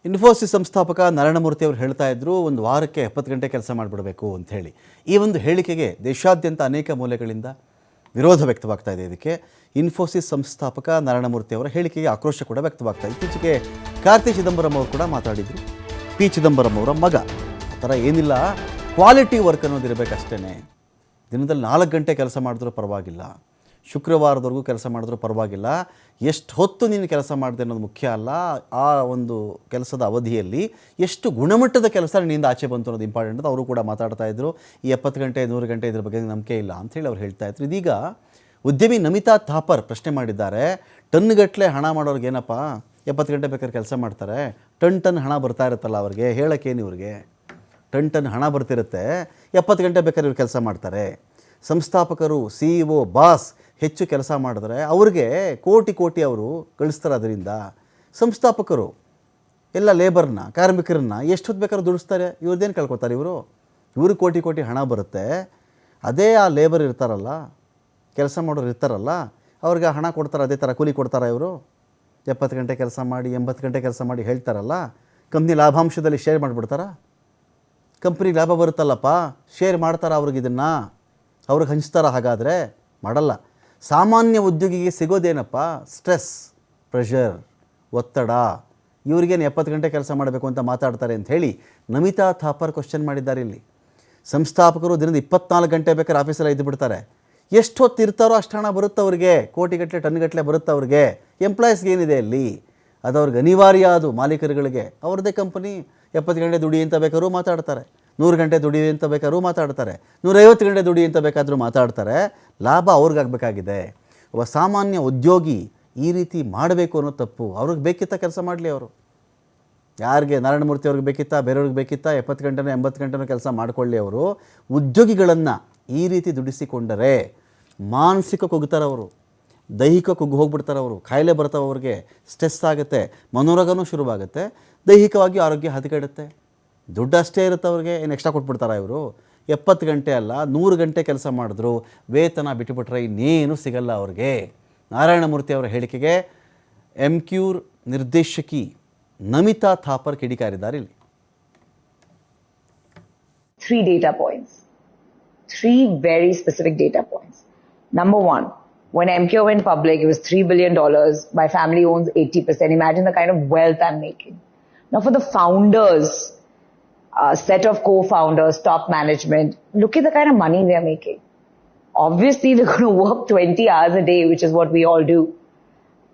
ಇನ್ಫೋಸಿಸ್ ಸಂಸ್ಥಾಪಕ ನಾರಾಯಣಮೂರ್ತಿ ಅವರು ಹೇಳ್ತಾ ಇದ್ರು, ಒಂದು ವಾರಕ್ಕೆ 70 ಗಂಟೆ ಕೆಲಸ ಮಾಡಿಬಿಡಬೇಕು ಅಂತ ಹೇಳಿ. ಈ ಒಂದು ಹೇಳಿಕೆಗೆ ದೇಶಾದ್ಯಂತ ಅನೇಕ ಮೂಲೆಗಳಿಂದ ವಿರೋಧ ವ್ಯಕ್ತವಾಗ್ತಾ ಇದೆ. ಇದಕ್ಕೆ ಇನ್ಫೋಸಿಸ್ ಸಂಸ್ಥಾಪಕ ನಾರಾಯಣಮೂರ್ತಿ ಅವರ ಹೇಳಿಕೆಗೆ ಆಕ್ರೋಶ ಕೂಡ ವ್ಯಕ್ತವಾಗ್ತಾ ಇದೆ. ಇತ್ತೀಚೆಗೆ ಕಾರ್ತಿ ಚಿದಂಬರಂ ಅವರು ಕೂಡ ಮಾತಾಡಿದರು. ಪಿ ಚಿದಂಬರಂ ಅವರ ಮಗ. ಆ ಥರ ಏನಿಲ್ಲ, ಕ್ವಾಲಿಟಿ ವರ್ಕ್ ಅನ್ನೋದಿರಬೇಕಷ್ಟೇ. ದಿನದಲ್ಲಿ 4 ಗಂಟೆ ಕೆಲಸ ಮಾಡಿದ್ರೂ ಪರವಾಗಿಲ್ಲ, ಶುಕ್ರವಾರದವರೆಗೂ ಕೆಲಸ ಮಾಡಿದ್ರೂ ಪರವಾಗಿಲ್ಲ, ಎಷ್ಟು ಹೊತ್ತು ನೀನು ಕೆಲಸ ಮಾಡಿದೆ ಅನ್ನೋದು ಮುಖ್ಯ ಅಲ್ಲ, ಆ ಒಂದು ಕೆಲಸದ ಅವಧಿಯಲ್ಲಿ ಎಷ್ಟು ಗುಣಮಟ್ಟದ ಕೆಲಸ ನಿನ್ನಿಂದ ಆಚೆ ಬಂತು ಅನ್ನೋದು ಇಂಪಾರ್ಟೆಂಟ್ ಅಂತ ಅವರು ಕೂಡ ಮಾತಾಡ್ತಾ ಇದ್ರು. ಈ 70 ಗಂಟೆ 100 ಗಂಟೆ ಇದ್ರ ಬಗ್ಗೆ ನಂಬಿಕೆ ಇಲ್ಲ ಅಂಥೇಳಿ ಅವ್ರು ಹೇಳ್ತಾ ಇದ್ರು. ಇದೀಗ ಉದ್ಯಮಿ ನಮಿತಾ ಥಾಪರ್ ಪ್ರಶ್ನೆ ಮಾಡಿದ್ದಾರೆ. ಟನ್ಗಟ್ಟಲೆ ಹಣ ಮಾಡೋರ್ಗೆ ಏನಪ್ಪ, 70 ಗಂಟೆ ಬೇಕಾದ್ರೆ ಕೆಲಸ ಮಾಡ್ತಾರೆ, ಟನ್ ಹಣ ಬರ್ತಾ ಇರುತ್ತಲ್ಲ ಅವ್ರಿಗೆ, ಹೇಳೋಕ್ಕೇನು ಇವ್ರಿಗೆ? ಟನ್ ಹಣ ಬರ್ತಿರುತ್ತೆ, 70 ಗಂಟೆ ಬೇಕಾದ್ರೆ ಇವ್ರು ಕೆಲಸ ಮಾಡ್ತಾರೆ. ಸಂಸ್ಥಾಪಕರು, CEO, ಬಾಸ್ ಹೆಚ್ಚು ಕೆಲಸ ಮಾಡಿದ್ರೆ ಅವ್ರಿಗೆ ಕೋಟಿ ಅವರು ಗಳಿಸ್ತಾರೆ. ಅದರಿಂದ ಸಂಸ್ಥಾಪಕರು ಎಲ್ಲ ಲೇಬರ್ನ, ಕಾರ್ಮಿಕರನ್ನ ಎಷ್ಟು ಹೊತ್ತು ಬೇಕಾದ್ರೂ ದುಡಿಸ್ತಾರೆ. ಇವ್ರದ್ದೇನು ಕಳ್ಕೊತಾರೆ ಇವರು? ಇವ್ರಿಗೆ ಕೋಟಿ ಹಣ ಬರುತ್ತೆ. ಅದೇ ಆ ಲೇಬರ್ ಇರ್ತಾರಲ್ಲ, ಕೆಲಸ ಮಾಡೋರು ಇರ್ತಾರಲ್ಲ, ಅವ್ರಿಗೆ ಹಣ ಕೊಡ್ತಾರೆ. ಅದೇ ಥರ ಕೂಲಿ ಕೊಡ್ತಾರೆ ಇವರು. 70 ಗಂಟೆ ಕೆಲಸ ಮಾಡಿ 80 ಗಂಟೆ ಕೆಲಸ ಮಾಡಿ ಹೇಳ್ತಾರಲ್ಲ, ಕಂಪ್ನಿ ಲಾಭಾಂಶದಲ್ಲಿ ಶೇರ್ ಮಾಡಿಬಿಡ್ತಾರ? ಕಂಪ್ನಿಗೆ ಲಾಭ ಬರುತ್ತಲ್ಲಪ್ಪ, ಶೇರ್ ಮಾಡ್ತಾರ ಅವ್ರಿಗೆ, ಇದನ್ನು ಅವ್ರಿಗೆ ಹಂಚ್ತಾರ? ಹಾಗಾದರೆ ಮಾಡಲ್ಲ. ಸಾಮಾನ್ಯ ಉದ್ಯೋಗಿಗೆ ಸಿಗೋದೇನಪ್ಪ? ಸ್ಟ್ರೆಸ್, ಪ್ರೆಷರ್, ಒತ್ತಡ. ಇವ್ರಿಗೇನು 70 ಗಂಟೆ ಕೆಲಸ ಮಾಡಬೇಕು ಅಂತ ಮಾತಾಡ್ತಾರೆ ಅಂತ ಹೇಳಿ ನಮಿತಾ ಥಾಪರ್ ಕ್ವಶನ್ ಮಾಡಿದ್ದಾರೆ. ಇಲ್ಲಿ ಸಂಸ್ಥಾಪಕರು ದಿನದ 24 ಗಂಟೆ ಬೇಕಾದ್ರೆ ಆಫೀಸಲ್ಲಿ ಇದ್ದು ಬಿಡ್ತಾರೆ. ಎಷ್ಟು ಹೊತ್ತು ಇರ್ತಾರೋ ಅಷ್ಟು ಹಣ ಬರುತ್ತೆ ಅವ್ರಿಗೆ, ಕೋಟಿಗಟ್ಟಲೆ ಟನ್ಗಟ್ಟಲೆ ಬರುತ್ತೆ ಅವ್ರಿಗೆ. ಎಂಪ್ಲಾಯೀಸ್ಗೆ ಏನಿದೆ ಅಲ್ಲಿ? ಅದು ಅವ್ರಿಗೆ ಅನಿವಾರ್ಯ. ಅದು ಮಾಲೀಕರುಗಳಿಗೆ ಅವ್ರದ್ದೇ ಕಂಪನಿ. 70 ಗಂಟೆ ದುಡಿ ಅಂತ ಬೇಕಾದ್ರೂ ಮಾತಾಡ್ತಾರೆ, 100 ಗಂಟೆ ದುಡಿ ಅಂತ ಬೇಕಾದ್ರೂ ಮಾತಾಡ್ತಾರೆ, 150 ಗಂಟೆ ದುಡಿ ಅಂತ ಬೇಕಾದರೂ ಮಾತಾಡ್ತಾರೆ. ಲಾಭ ಅವ್ರಿಗಾಗಬೇಕಾಗಿದೆ. ಒಬ್ಬ ಸಾಮಾನ್ಯ ಉದ್ಯೋಗಿ ಈ ರೀತಿ ಮಾಡಬೇಕು ಅನ್ನೋ ತಪ್ಪು. ಅವ್ರಿಗೆ ಬೇಕಿತ್ತ ಕೆಲಸ ಮಾಡಲಿ. ಅವರು ಯಾರಿಗೆ? ನಾರಾಯಣಮೂರ್ತಿ ಅವ್ರಿಗೆ ಬೇಕಿತ್ತಾ? ಬೇರೆಯವ್ರಿಗೆ ಬೇಕಿತ್ತಾ? 70 ಗಂಟೆನೋ 80 ಗಂಟೆನೋ ಕೆಲಸ ಮಾಡಿಕೊಳ್ಳಿ. ಅವರು ಉದ್ಯೋಗಿಗಳನ್ನು ಈ ರೀತಿ ದುಡಿಸಿಕೊಂಡರೆ ಮಾನಸಿಕ ಕುಗ್ತಾರೆ ಅವರು, ದೈಹಿಕ ಕುಗ್ಗು ಹೋಗ್ಬಿಡ್ತಾರೆ ಅವರು. ಕಾಯಿಲೆ ಬರ್ತಾವೆ ಅವ್ರಿಗೆ, ಸ್ಟ್ರೆಸ್ ಆಗುತ್ತೆ, ಮನೋರೋಗನೂ ಶುರುವಾಗುತ್ತೆ, ದೈಹಿಕವಾಗಿ ಆರೋಗ್ಯ ಹದಗೆಡುತ್ತೆ. ದುಡ್ಡು ಅಷ್ಟೇ ಇರುತ್ತೆ ಅವ್ರಿಗೆ, ಏನು ಎಕ್ಸ್ಟ್ರಾ ಕೊಟ್ಬಿಡ್ತಾರೆ ಇವರು? 70 ಗಂಟೆ ಅಲ್ಲ, 100 ಗಂಟೆ ಕೆಲಸ ಮಾಡಿದ್ರು ವೇತನ ಬಿಟ್ಟುಬಿಟ್ರೆ ಇನ್ನೇನು ಸಿಗಲ್ಲ ಅವ್ರಿಗೆ. ನಾರಾಯಣಮೂರ್ತಿ ಅವರ ಹೇಳಿಕೆಗೆ ಎಂಕ್ಯೂರ್ ನಿರ್ದೇಶಕಿ ನಮಿತಾ ಥಾಪರ್ ಕಿಡಿಕಾರಿದ್ದಾರೆ. ಇಲ್ಲಿ 3 data points. 3 very specific data points. Number one, when MQ went public, it was $3 billion. My family owns 80%. Imagine the kind of wealth I'm making. Now for the founders, set of co-founders, top management, look at the kind of money they're making. Obviously, they're going to work 20 hours a day, which is what we all do.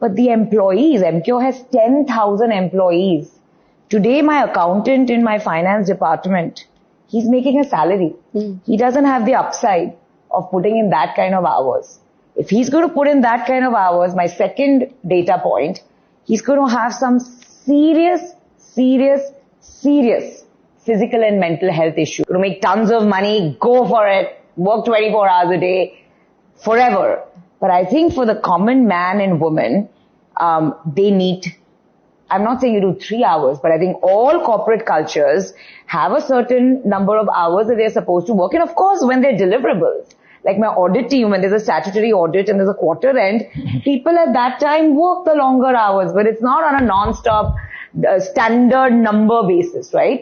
But the employees, MQ has 10,000 employees. Today, my accountant in my finance department, he's making a salary. He doesn't have the upside of putting in that kind of hours. If he's going to put in that kind of hours, my second data point, he's going to have some serious physical and mental health issues. To make tons of money, go for it, work 24 hours a day, forever. But I think for the common man and woman, they need, I'm not saying you do 3 hours, but I think all corporate cultures have a certain number of hours that they're supposed to work. And of course, when they're deliverables, like my audit team, when there's a statutory audit and there's a quarter end, people at that time work the longer hours, but it's not on a non-stop standard number basis, right?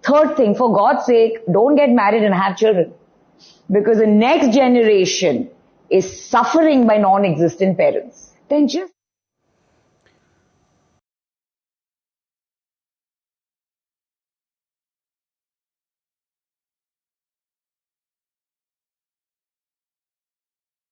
Third thing, for God's sake, don't get married and have children, because the next generation is suffering by non-existent parents. Then just